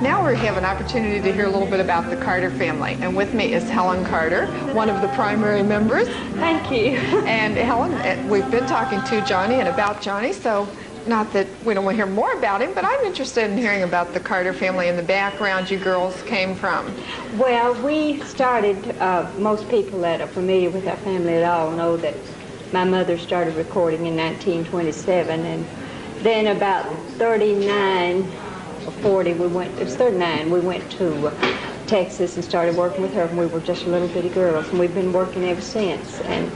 Now we have an opportunity to hear a little bit about the Carter family. And with me is Helen Carter, one of the primary members. Thank you. And Helen, we've been talking to Johnny and about Johnny, so not that we don't want to hear more about him, but I'm interested in hearing about the Carter family and the background you girls came from. Well, we started, most people that are familiar with our family at all know that my mother started recording in 1927, and then about 39 or 40, it was 39, we went to Texas and started working with her, and we were just little bitty girls, and we've been working ever since. And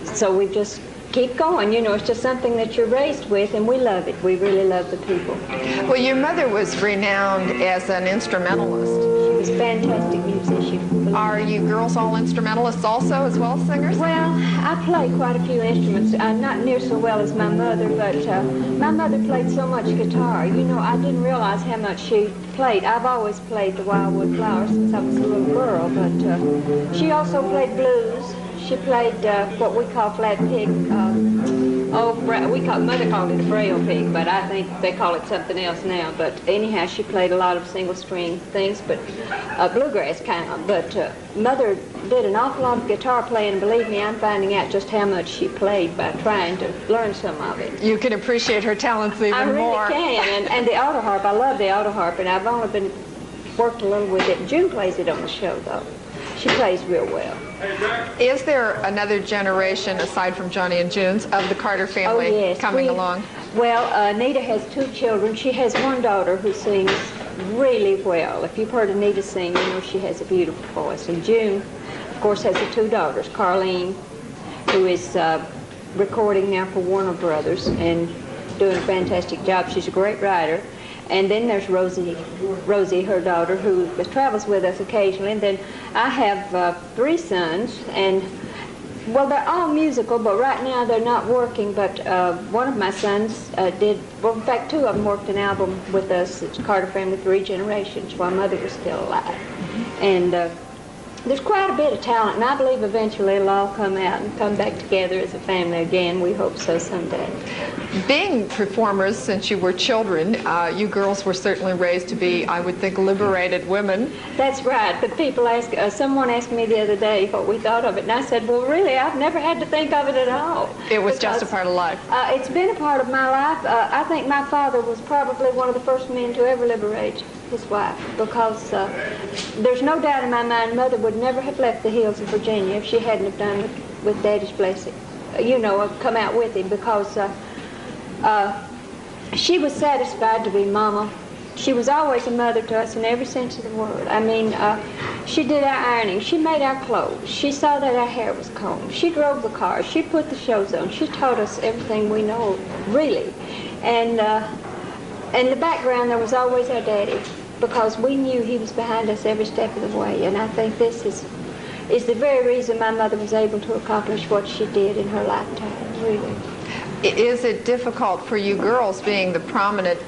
so we just keep going. You know, it's just something that you're raised with, and we love it. We really love the people. Well, your mother was renowned as an instrumentalist. She was a fantastic musician. Are you girls all instrumentalists also, as well as singers? Well, I play quite a few instruments. Not near so well as my mother, but my mother played so much guitar. You know, I didn't realize how much she played. I've always played the Wildwood Flowers since I was a little girl, but she also played blues. She played what we call flat pig. Mother called it a braille pig, but I think they call it something else now. But anyhow, she played a lot of single string things, but bluegrass kind of. But Mother did an awful lot of guitar playing, and believe me, I'm finding out just how much she played by trying to learn some of it. You can appreciate her talents even more. I really can, and the auto harp, I love the auto harp, and I've only worked a little with it. June plays it on the show, though. She plays real well. Is there another generation, aside from Johnny and June's, of the Carter family coming along? Well, Anita has 2 children. She has one daughter who sings really well. If you've heard Anita sing, you know she has a beautiful voice. And June, of course, has the 2 daughters, Carlene, who is recording now for Warner Brothers and doing a fantastic job. She's a great writer. And then there's Rosie, her daughter, who travels with us occasionally. And then I have 3 sons, and, well, they're all musical, but right now they're not working. But one of my sons well, in fact, 2 of them worked an album with us. It's Carter Family 3 Generations, while Mother was still alive. Mm-hmm. And there's quite a bit of talent, and I believe eventually it'll all come out and come back together as a family again. We hope so someday. Being performers since you were children, you girls were certainly raised to be, I would think, liberated women. That's right, but people someone asked me the other day what we thought of it, and I said, well, really, I've never had to think of it at all. It was just a part of life. It's been a part of my life. I think my father was probably one of the first men to ever liberate his wife, because there's no doubt in my mind Mother would never have left the hills of Virginia if she hadn't have done it with Daddy's blessing. You know, come out with him, because she was satisfied to be Mama. She was always a mother to us in every sense of the word. I mean, she did our ironing. She made our clothes. She saw that our hair was combed. She drove the cars. She put the shows on. She taught us everything we know, really. And in the background, there was always our Daddy, because we knew he was behind us every step of the way. And I think this is the very reason my mother was able to accomplish what she did in her lifetime, really. Is it difficult for you girls, being the prominent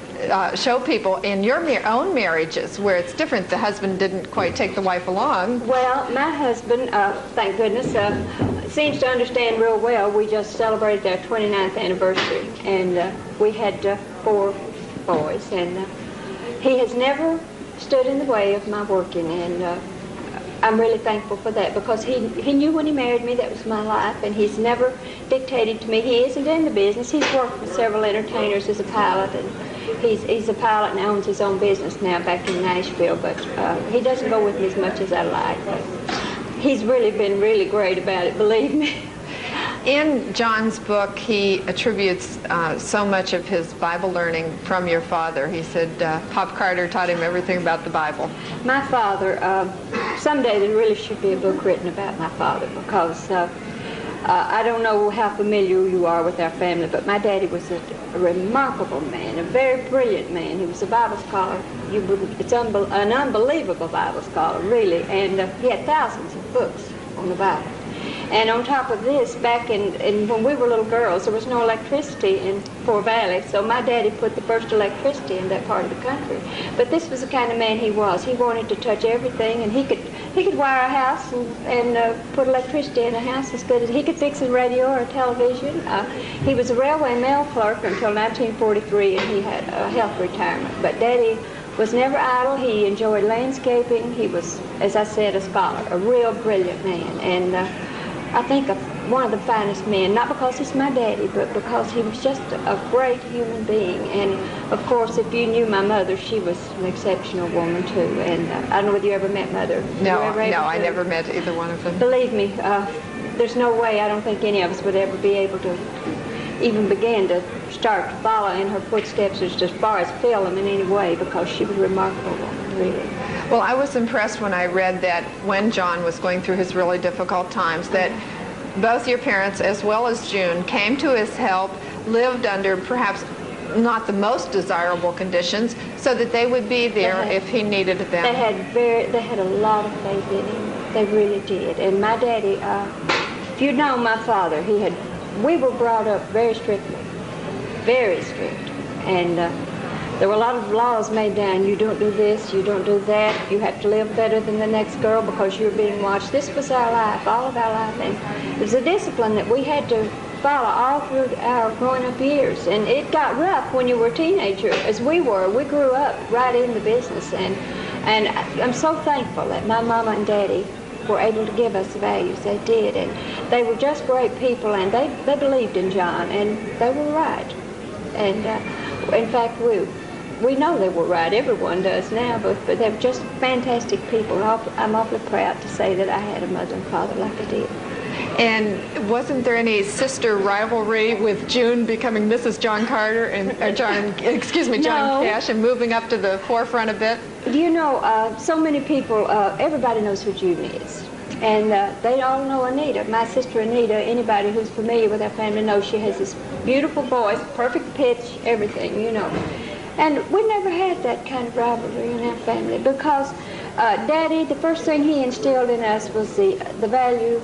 show people, in your own marriages, where it's different? The husband didn't quite take the wife along. Well, my husband, thank goodness, seems to understand real well. We just celebrated our 29th anniversary, and we had 4 boys, and he has never stood in the way of my working, and I'm really thankful for that, because he knew when he married me that was my life, and he's never dictated to me. He isn't in the business. He's worked with several entertainers as a pilot, and he's a pilot and owns his own business now back in Nashville, but he doesn't go with me as much as I like. But he's really been really great about it, believe me. In John's book, he attributes so much of his Bible learning from your father. He said Pop Carter taught him everything about the Bible. My father, someday there really should be a book written about my father, because I don't know how familiar you are with our family, but my daddy was a remarkable man, a very brilliant man. He was a Bible scholar. It's an unbelievable Bible scholar, really, and he had thousands of books on the Bible. And on top of this, back in when we were little girls, there was no electricity in Fort Valley, so my daddy put the first electricity in that part of the country. But this was the kind of man he was. He wanted to touch everything, and he could wire a house and put electricity in a house as good as he could fix a radio or a television. He was a railway mail clerk until 1943, and he had a health retirement. But Daddy was never idle. He enjoyed landscaping. He was, as I said, a scholar, a real brilliant man, and I think one of the finest men, not because he's my daddy, but because he was just a great human being. And of course, if you knew my mother, she was an exceptional woman too. And I don't know whether you ever met Mother. No, I never met either one of them. Believe me, there's no way, I don't think any of us would ever be able to even begin to start to follow in her footsteps as far as film in any way, because she was a remarkable woman, really. Well, I was impressed when I read that when John was going through his really difficult times, that both your parents, as well as June, came to his help, lived under perhaps not the most desirable conditions, so that they would be there if he needed them. They had a lot of faith in him. They really did. And my daddy, if you'd known my father, we were brought up very strictly, very strict. And there were a lot of laws made down. You don't do this, you don't do that. You have to live better than the next girl because you're being watched. This was our life, all of our life. And it was a discipline that we had to follow all through our growing up years. And it got rough when you were a teenager, as we were. We grew up right in the business. And I'm so thankful that my mama and daddy were able to give us the values they did. And they were just great people, and they believed in John, and they were right. And in fact, we know they were right. Everyone does now, but they were just fantastic people. I'm awfully proud to say that I had a mother and father like I did. And wasn't there any sister rivalry with June becoming Mrs. John Carter and John Cash and moving up to the forefront a bit? You know, so many people, everybody knows who June is. And they all know Anita. My sister Anita, anybody who's familiar with our family knows she has this beautiful voice, perfect pitch, everything, you know. And we never had that kind of rivalry in our family because Daddy, the first thing he instilled in us was the value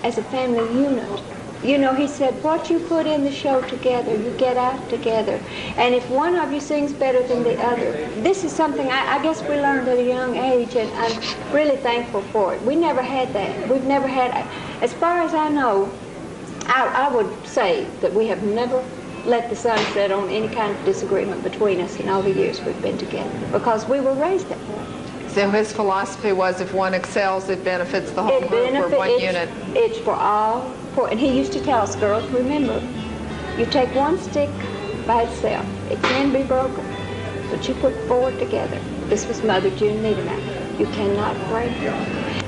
as a family unit. You know, he said, what you put in the show together, you get out together. And if one of you sings better than the other, this is something I guess we learned at a young age, and I'm really thankful for it. We never had that. We've never had, as far as I know, I would say that we have never let the sun set on any kind of disagreement between us in all the years we've been together, because we were raised that way. So his philosophy was if one excels, it benefits the whole group or one unit. It's for all. And he used to tell us, girls, remember, you take one stick by itself. It can be broken, but you put four together. This was Mother June Niederman. You cannot break it.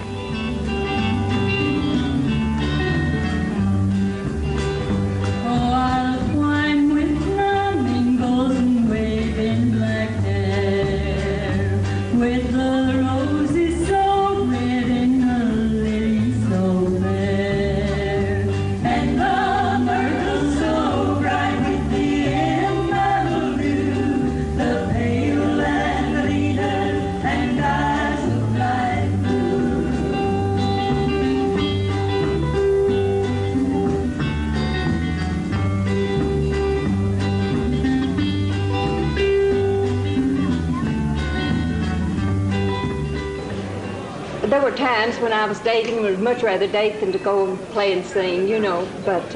There were times when I was dating, would much rather date than to go and play and sing, you know, but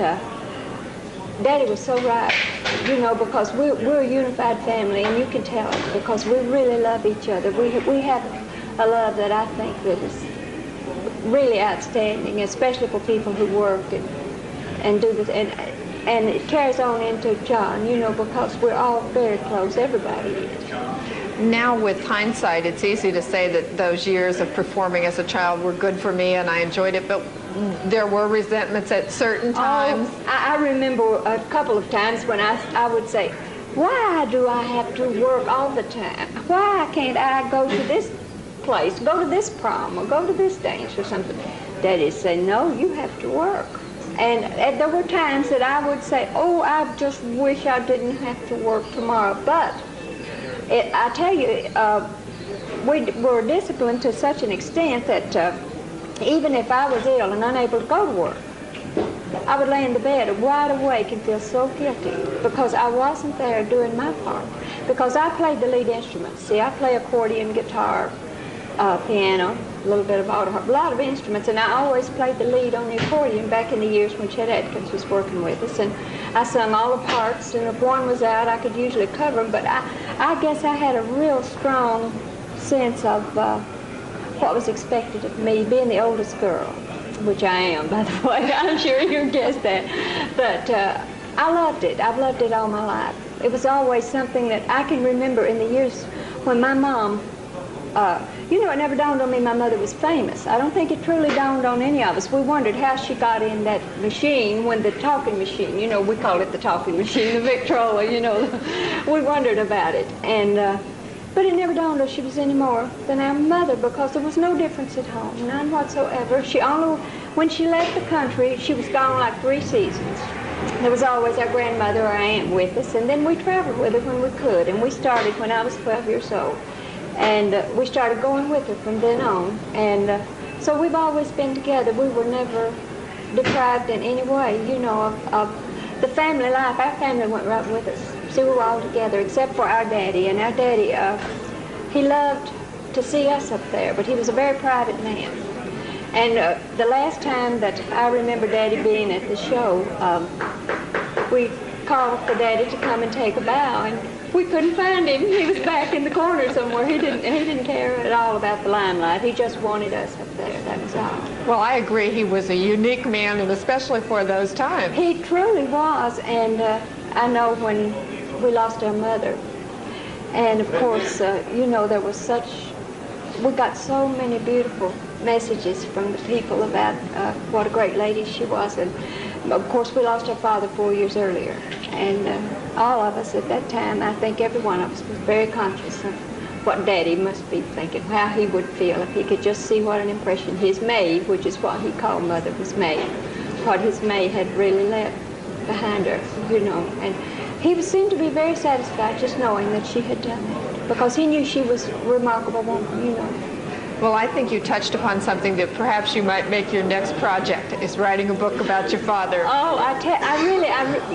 Daddy was so right, you know, because we're a unified family, and you can tell it, because we really love each other. We have a love that I think that is really outstanding, especially for people who work and do this, and it carries on into John, you know, because we're all very close, everybody is. Now, with hindsight, it's easy to say that those years of performing as a child were good for me and I enjoyed it, but there were resentments at certain times. Oh, I remember a couple of times when I would say, why do I have to work all the time? Why can't I go to this place, go to this prom, or go to this dance or something? Daddy said, no, you have to work. And there were times that I would say, oh, I just wish I didn't have to work tomorrow, but I tell you, we were disciplined to such an extent that even if I was ill and unable to go to work, I would lay in the bed wide awake and feel so guilty because I wasn't there doing my part. Because I played the lead instruments. See, I play accordion, guitar, piano, a little bit of auto harp, a lot of instruments, and I always played the lead on the accordion back in the years when Chet Atkins was working with us. And I sung all the parts, and if one was out, I could usually cover them. But I guess I had a real strong sense of what was expected of me, being the oldest girl, which I am, by the way. I'm sure you guessed that. But I loved it. I've loved it all my life. It was always something that I can remember in the years when my mom, you know, it never dawned on me my mother was famous. I don't think it truly dawned on any of us. We wondered how she got in that machine, when the talking machine, you know, we call it the talking machine, the Victrola, you know. We wondered about it. And but it never dawned on us she was any more than our mother, because there was no difference at home, none whatsoever. She only, when she left the country, she was gone like 3 seasons. There was always our grandmother or our aunt with us, and then we traveled with her when we could. And we started when I was 12 years old. And we started going with her from then on. And so we've always been together. We were never deprived in any way, you know, of the family life. Our family went right with us. So we were all together, except for our daddy. And our daddy, he loved to see us up there, but he was a very private man. And the last time that I remember Daddy being at the show, we called for Daddy to come and take a bow, and we couldn't find him. He was back in the corner somewhere. He didn't care at all about the limelight. He just wanted us up there. That was all. Well, I agree. He was a unique man, and especially for those times. He truly was. And I know when we lost our mother, and of course, you know, there was we got so many beautiful messages from the people about what a great lady she was. And of course, we lost our father 4 years earlier. And all of us at that time, I think every one of us was very conscious of what Daddy must be thinking, how he would feel if he could just see what an impression his May, which is what he called Mother, was May, what his May had really left behind her, you know. And he seemed to be very satisfied just knowing that she had done that, because he knew she was a remarkable woman, you know. Well, I think you touched upon something that perhaps you might make your next project, is writing a book about your father. Oh,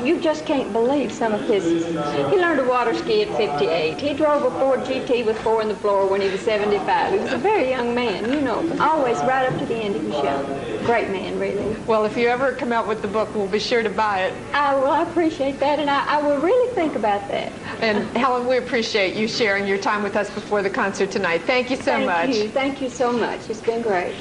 you just can't believe some of his. He learned to water ski at 58. He drove a Ford GT with 4 in the floor when he was 75. He was a very young man, you know, always right up to the end of the show. Great man, really. Well, if you ever come out with the book, we'll be sure to buy it. I appreciate that, and I will really think about that. And Helen, we appreciate you sharing your time with us before the concert tonight. Thank you so much. Thank you so much. It's been great.